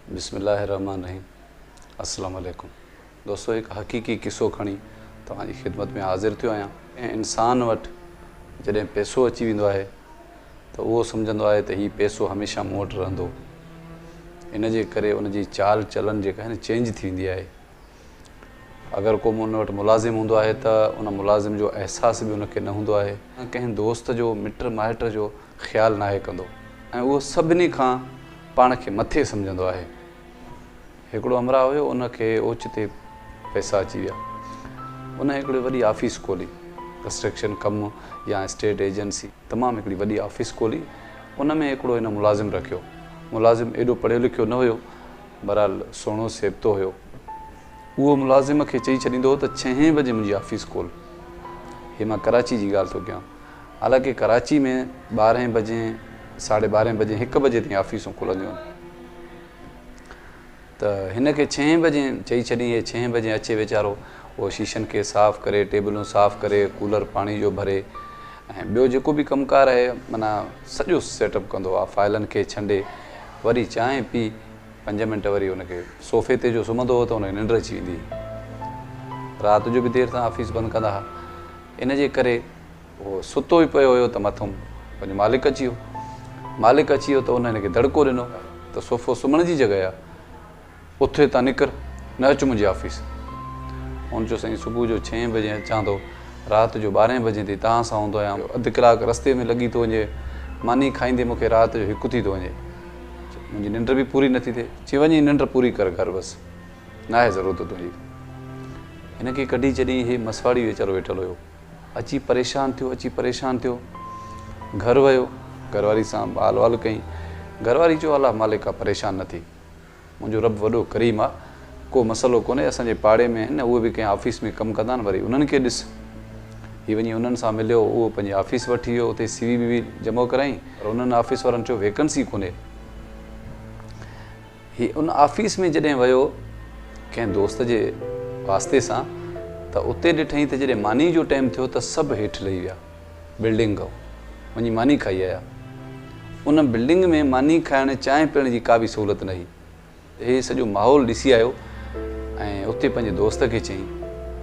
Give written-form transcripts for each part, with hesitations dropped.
बिस्मिल्लाहिर्रहमानिर्रहीम। अस्सलाम वालेकुम दोस्तों, एक हक़ीक़ी किस्सो खणी तव्हांजी ख़िदमत में हाज़िर थियो आहियां। ऐं इंसान वटि जॾहिं पैसो अची वेंदो आहे त उहो सम्झंदो आहे त हीउ पैसो हमेशह मूं वटि रहंदो। इन जे करे उनजी चाल चलन जेका आहे न चेंज थी वेंदी आहे। अगरि को उन वटि मुलाज़िम हूंदो आहे त उन मुलाज़िम जो अहसास बि उनखे न हूंदो आहे। कंहिं दोस्त जो मिट माइट जो ख़्यालु नाहे कंदो ऐं उहो सभिनी खां पाण खे मथे सम्झंदो आहे। हिकिड़ो अमरा हुयो, उनखे ओचिते पैसा अची विया। उन हिकिड़ी वॾी ऑफ़िस खोली, कंस्ट्रक्शन कमु या स्टेट एजेंसी, तमामु हिकिड़ी वॾी ऑफ़िस खोली। उन में हिकिड़ो हिन मुलाज़िम रखियो। मुलाज़िम एॾो पढ़ियो लिखियो न हुयो, बहरहाल सुहिणो सेबतो हुयो। उहो मुलाज़िम खे चई छॾींदो हो त 6 बजे मुंहिंजी ऑफ़िस खोल। हे मां कराची जी ॻाल्हि थो कयां। हालांकि कराची में 12 बजे, 12:30 बजे, 1 बजे ताईं ऑफ़िसूं खुलंदियूं आहिनि। त हिन खे 6 बजे चई छॾी, हे 6 बजे अचे वीचारो। उहो शीशनि खे साफ़ु करे, टेबलूं साफ़ु करे, कूलर पाणी जो भरे ऐं ॿियो जेको बि कमकार आहे माना सॼो सेटअप कंदो आहे। फाइलनि खे छंडे वरी चांहि पी 5 मिंट वरी हुनखे सोफ़े ते जो सुम्हंदो हो त हुनखे निंड अची वेंदी। राति जो बि देरि सां ऑफ़िस बंदि कंदा हुआ। इन जे करे उहो सुतो ई पियो हुयो त मथां पंहिंजो मालिक अची वियो। मालिक अची वियो त उन हिनखे दड़को ॾिनो त सोफ़ो सुम्हण जी जॻह आहे, उथ हितां निकिर, न अचु मुंहिंजी ऑफ़िस। हुन चयो साईं सुबुह जो 6 बजे अचां थो, राति जो 12 बजे ताईं तव्हां सां हूंदो आहियां, अधु कलाकु रस्ते में लॻी थो वञे, मानी खाईंदे मूंखे राति जो 1 थी थो वञे, मुंहिंजी निंड बि पूरी नथी थिए। चई वञी निंड पूरी कर घर, बसि न आहे ज़रूरत तुंहिंजी। हिनखे कढी छॾी। हे मसवाड़ी वीचारो वेठल हुयो, अची परेशान थियो। घर वियो, घरवारी सां हाल वाल कई। घरवारी चयो अलाह मालिक आहे, परेशान न थी, मुंहिंजो रब वॾो करीम आहे, को मसइलो कोन्हे। असांजे पाड़े में आहिनि, उहे बि कंहिं ऑफ़िस में कमु कंदा आहिनि, वरी उन्हनि खे ॾिस। हीअ वञी उन्हनि सां मिलियो, उहो पंहिंजी ऑफ़िस वठी वियो, उते CV बि जमा कराई, पर उन्हनि ऑफ़िस वारनि चयो वैकेंसी कोन्हे। हीअ उन ऑफ़िस में जॾहिं वियो कंहिं दोस्त जे वास्ते सां, त उते ॾिठईं त जॾहिं मानी जो टाइम थियो त सभु हेठि लही विया बिल्डिंग खां, वञी मानी खाई आया। उन बिल्डिंग में मानी खाइण, चांहि पीअण जी का बि सहूलियत न हुई। हे सॼो माहौल ॾिसी आयो ऐं उते पंहिंजे दोस्त खे चयईं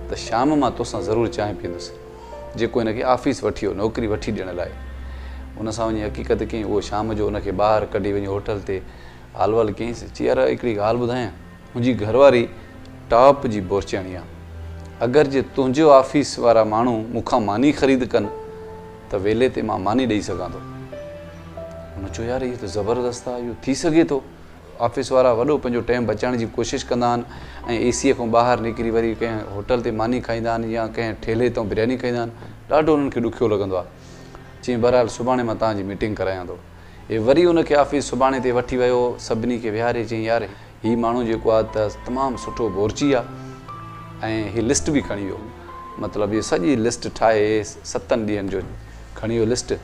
त शाम मां तोसां ज़रूरु चांहि पीअंदुसि, जेको हिनखे ऑफ़िस वठी वियो, नौकिरी वठी ॾियण लाइ। उन सां वञी हक़ीक़त कयईं। उहो शाम जो उनखे ॿाहिरि कढी वञी होटल ते हाल वाल कयईंसि। चई यार हिकिड़ी ॻाल्हि ॿुधायां, मुंहिंजी घरवारी टॉप जी बोरचियाणी आहे। अगरि जे तुंहिंजो ऑफ़िस वारा माण्हू मूंखां मानी ख़रीद कनि त वेले ते मां मानी ॾेई सघां थो। हुन चयो यार इहो त ज़बरदस्तु आहे, इहो थी सघे थो। ऑफ़िस वारा वॾो पंहिंजो टाइम बचाइण जी कोशिशि कंदा आहिनि ऐं AC खां ॿाहिरि निकिरी वरी कंहिं होटल ते मानी खाईंदा आहिनि या कंहिं ठेले तां बिरयानी खाईंदा आहिनि। ॾाढो उन्हनि खे ॾुखियो लॻंदो आहे। चईं बहरहाल सुभाणे मां तव्हांजी मीटिंग करायां थो। हे वरी उनखे ऑफ़िस सुभाणे ते वठी वियो, सभिनी खे विहारे। चईं यार हीउ माण्हू जेको आहे त तमामु सुठो बोरची आहे। ऐं हीअ लिस्ट बि खणी वियो, मतिलबु इहा सॼी लिस्ट ठाहे 7 ॾींहंनि जो खणी वियो लिस्ट।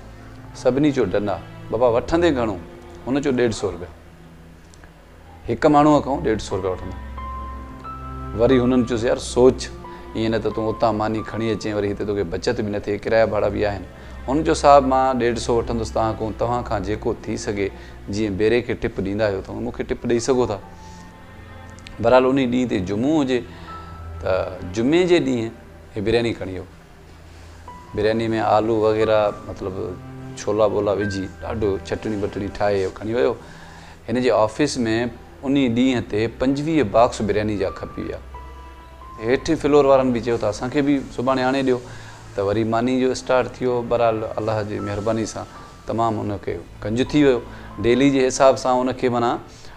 सभिनी जो डन आहे। बाबा वठंदे घणो? हुन चयो 150 रुपया। हिकु माण्हूअ खां 150 रुपया वठंदो। वरी हुननि चयोसि यार सोच, ईअं न त तूं उतां मानी खणी अचें, वरी हिते तोखे बचत बि न थिए, किराया भाड़ा बि आहिनि। हुन चयो साहिबु मां 150 वठंदुसि तव्हां खां जेको थी सघे, जीअं बेरे खे टिप ॾींदा आहियो त मूंखे टिप ॾेई सघो था। बहरहाल उन ॾींहं ते जुमो हुजे त जुमे जे ॾींहुं हे बिरयानी खणी वियो। बिरयानी में आलू वग़ैरह मतिलबु छोला ॿोला विझी ॾाढो चटणी बटणी ठाहे खणी वियो। हिन जे ऑफ़िस में उन ॾींहं ते 25 बॉक्स बिरयानी जा खपी विया। हेठि फ्लोर वारनि बि चयो त असांखे बि सुभाणे आणे ॾियो। त वरी मानी जो स्टार्ट थियो। बहरहाल अलाह जी महिरबानी सां तमामु उनखे गंज थी वियो। डेली जे हिसाब सां उनखे माना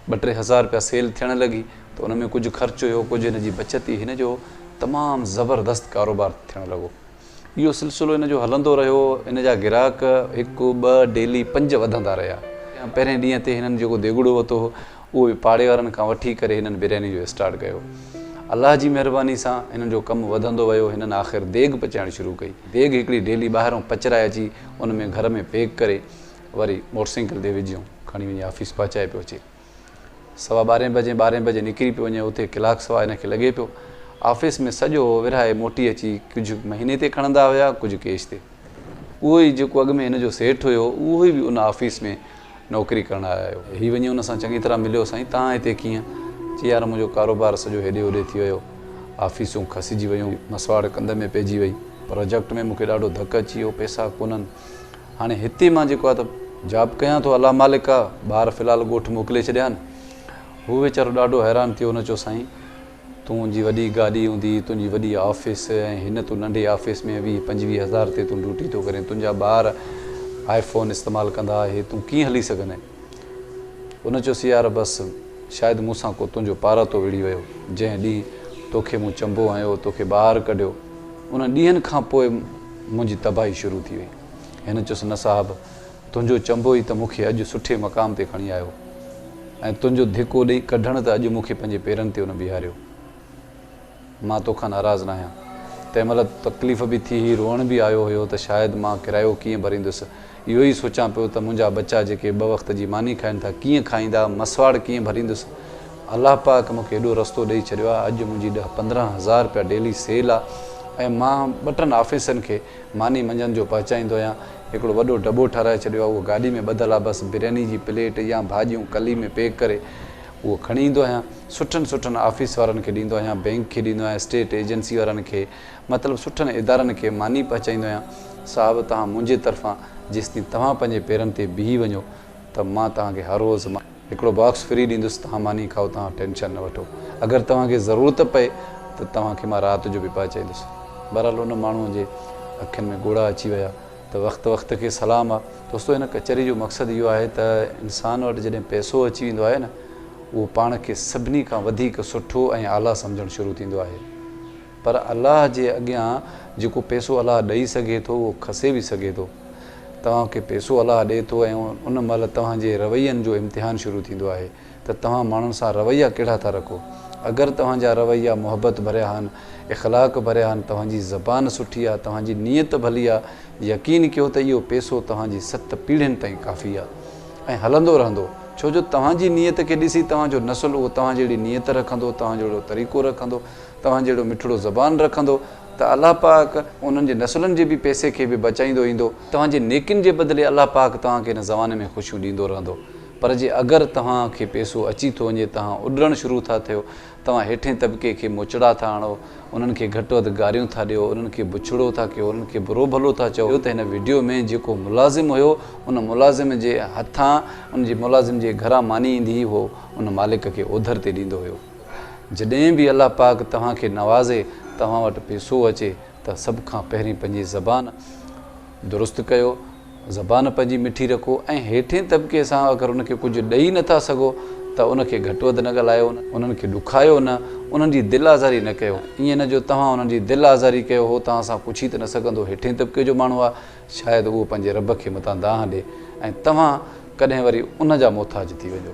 2-3 हज़ार रुपया सेल थियणु लॻी। त उन में कुझु ख़र्चु हुयो, कुझु हिन जी बचत। हिन जो तमामु ज़बरदस्त कारोबार थियणु लॻो। इहो सिलसिलो हिन जो हलंदो रहियो। इन जा ग्राहक 1, 2 डेली 5 वधंदा रहिया। पहिरें ॾींहं ते हिननि जेको देॻड़ो वरितो उहो बि पाड़े वारनि खां वठी करे हिननि बिरयानी जो स्टार्ट कयो। अलाह जी महिरबानी सां हिननि जो कमु वधंदो वियो। हिननि आख़िर देॻ पचाइणु शुरू कई। देॻ हिकिड़ी डेली ॿाहिरों पचराए अची उन में घर में पैक करे वरी मोटरसाइकिल ते विझूं, खणी वञी ऑफ़िस पहुचाए पियो अचे। 12:15 बजे 12 बजे निकिरी पियो वञे। उते कलाकु सवा हिनखे लॻे पियो। ऑफ़िस में सॼो विरहाए मोटी अची, कुझु महीने ते खणंदा हुया, कुझु कैश ते। उहो ई जेको अॻु में हिन जो सेठ हुयो, उहो ई बि उन ऑफ़िस में नौकरी करण आया आहियो। हीअ वञी हुन सां चङी तरह मिलियो, साईं तव्हां हिते कीअं? चई यार मुंहिंजो कारोबार सॼो हेॾे होॾे थी वियो, ऑफिसूं खसिजी वियूं, मसवाड़ कंध में पइजी वई, प्रोजेक्ट में मूंखे ॾाढो धकु अची वियो, पैसा कोन्हनि। हाणे हिते मां जेको आहे त जॉब कयां थो, अलाह मालिक आहे, ॿार फ़िलहालु ॻोठु मोकिले छॾिया आहिनि। हू वीचारो ॾाढो हैरान थियो, हुन चयो साईं तुंहिंजी वॾी गाॾी हूंदी, तुंहिंजी वॾी ऑफिस, ऐं हिन तूं नंढे ऑफिस में 20-25 हज़ार ते तूं ड्यूटी थो करें, तुंहिंजा ॿार आईफोन इस्तेमालु कंदा, हे तूं कीअं हली सघंदे? हुन चयोसि यार बसि शायदि मूंसां को तुंहिंजो पारातो विड़ी वियो, जंहिं ॾींहुं तोखे मूं चंबो आयो, तोखे ॿाहिरि कढियो, उन ॾींहंनि खां पोइ मुंहिंजी तबाही शुरू थी वई। हिन चयोसि न साहिबु, तुंहिंजो चंबो ई त मूंखे अॼु सुठे मक़ाम ते खणी आयो, ऐं तुंहिंजो धिको ॾेई कढणु त अॼु मूंखे पंहिंजे पेरनि ते उन बीहारियो। मां तोखां नाराज़ न आहियां। तंहिं महिल तकलीफ़ बि थी हुई, रोअण बि आयो हुयो त शायदि मां किरायो कीअं भरींदुसि। इहो ई सोचां पियो त मुंहिंजा बच्चा जेके 2 वक़्त जी मानी खाइनि था कीअं खाईंदा, मसवाड़ कीअं भरींदुसि। अलाह पाक मूंखे एॾो रस्तो ॾेई छॾियो आहे, अॼु मुंहिंजी 10-15 हज़ार रुपया डेली सेल आहे, ऐं मां 2-3 ऑफिसनि खे मानी मंझंदि जो पहुचाईंदो आहियां। हिकिड़ो वॾो दॿो ठाराए छॾियो आहे, उहो गाॾी में ॿधल आहे, बसि बिरयानी जी प्लेट या भाॼियूं कली में पैक करे उहो खणी ईंदो आहियां। सुठनि ऑफिस वारनि खे ॾींदो आहियां, बैंक खे ॾींदो आहियां, स्टेट एजेंसी वारनि खे, मतिलबु सुठनि इदारनि खे मानी पहुचाईंदो आहियां। साहिबु तव्हां मुंहिंजे तरफ़ां जेसिताईं तव्हां पंहिंजे पेरनि ते बीही वञो त मां तव्हांखे हर रोज़ु हिकिड़ो बॉक्स फ्री ॾींदुसि, तव्हां मानी खाओ, तव्हां टेंशन न वठो। अगरि तव्हांखे ज़रूरत पए त तव्हांखे मां राति जो बि पहुचाईंदुसि। बहरहाल हुन माण्हूअ जे अखियुनि में ॻोढ़ा अची विया त वक़्तु खे सलाम आहे। दोस्तो हिन कचहरी जो मक़सदु इहो आहे त इंसान वटि जॾहिं पैसो अची वेंदो आहे न, उहो पाण खे सभिनी खां वधीक सुठो ऐं आला सम्झणु शुरू थींदो आहे। पर अलाह जे अॻियां जेको पैसो अलाह ॾेई सघे थो उहो खसे बि सघे थो। तव्हांखे पैसो अलाह ॾिए थो ऐं उन महिल तव्हांजे रवैयनि जो इम्तिहान शुरू थींदो आहे त तव्हां माण्हुनि सां रवैया कहिड़ा था रखो। अगरि तव्हांजा रवैया मुहबत भरिया आहिनि, इख़लाक़ भरिया आहिनि, तव्हांजी ज़बान सुठी आहे, तव्हांजी नीयत भली आहे, यकीन कयो त इहो पैसो तव्हांजी 7 पीढ़ियुनि ताईं काफ़ी आहे ऐं हलंदो रहंदो। छो जो तव्हांजी नीयत खे ॾिसी तव्हांजो नसुल उहो तव्हां जहिड़ी नीयत रखंदो, तव्हां जहिड़ो तरीक़ो रखंदो, तव्हां जहिड़ो मिठड़ो ज़बान रखंदो त अलाह पाक उन्हनि जे नसुलनि जे बि पैसे खे बि बचाईंदो ईंदो। तव्हांजे नेकिन जे बदिले अलाह पाक तव्हांखे हिन ज़माने में ख़ुशियूं ॾींदो रहंदो। पर जे अगरि तव्हांखे पैसो अची थो वञे, तव्हां उॾणु शुरू था थियो, तव्हां हेठें तबिके खे मोचड़ा था आणो, उन्हनि खे घटि वधि गारियूं था ॾियो, उन्हनि खे बुछड़ो था कयो, उन्हनि खे बुरो भलो था चओ। त हिन वीडियो में जेको मुलाज़िम हुयो, उन मुलाज़िम जे हथां उन जे मुलाज़िम जे घरां मानी ईंदी हुई, उहो उन मालिक खे ओधर ते ॾींदो हुयो। जॾहिं बि अलाह पाक तव्हांखे नवाज़े, तव्हां वटि पैसो अचे त सभ खां पहिरीं पंहिंजी ज़बान दुरुस्त कयो, ज़बान पंहिंजी मिठी रखो ऐं हेठें तबिके सां अगरि उनखे कुझु ॾेई नथा सघो त उनखे घटि वधि न ॻाल्हायो, उन्हनि खे ॾुखायो न, उन्हनि जी दिलि आज़ारी न कयो। ईअं न जो तव्हां उन्हनि जी दिलि आज़ारी कयो हो, तव्हां सां पुछी त न सघंदो, हेठें तबिके जो माण्हू आहे, शायदि उहो पंहिंजे रब खे मथां दाह ॾिए ऐं तव्हां कॾहिं वरी उन जा मोहताज थी वञो।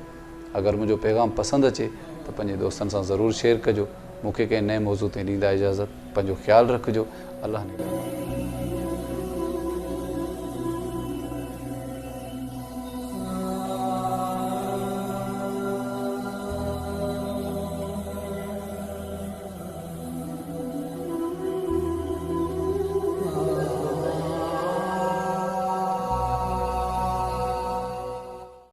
अगरि मुंहिंजो पैगाम पसंदि अचे त पंहिंजे दोस्तनि सां ज़रूरु शेयर कजो। मूंखे कंहिं नए मौज़ू ते ॾींदा इजाज़त। पंहिंजो ख़्यालु रखिजो। अलाह ने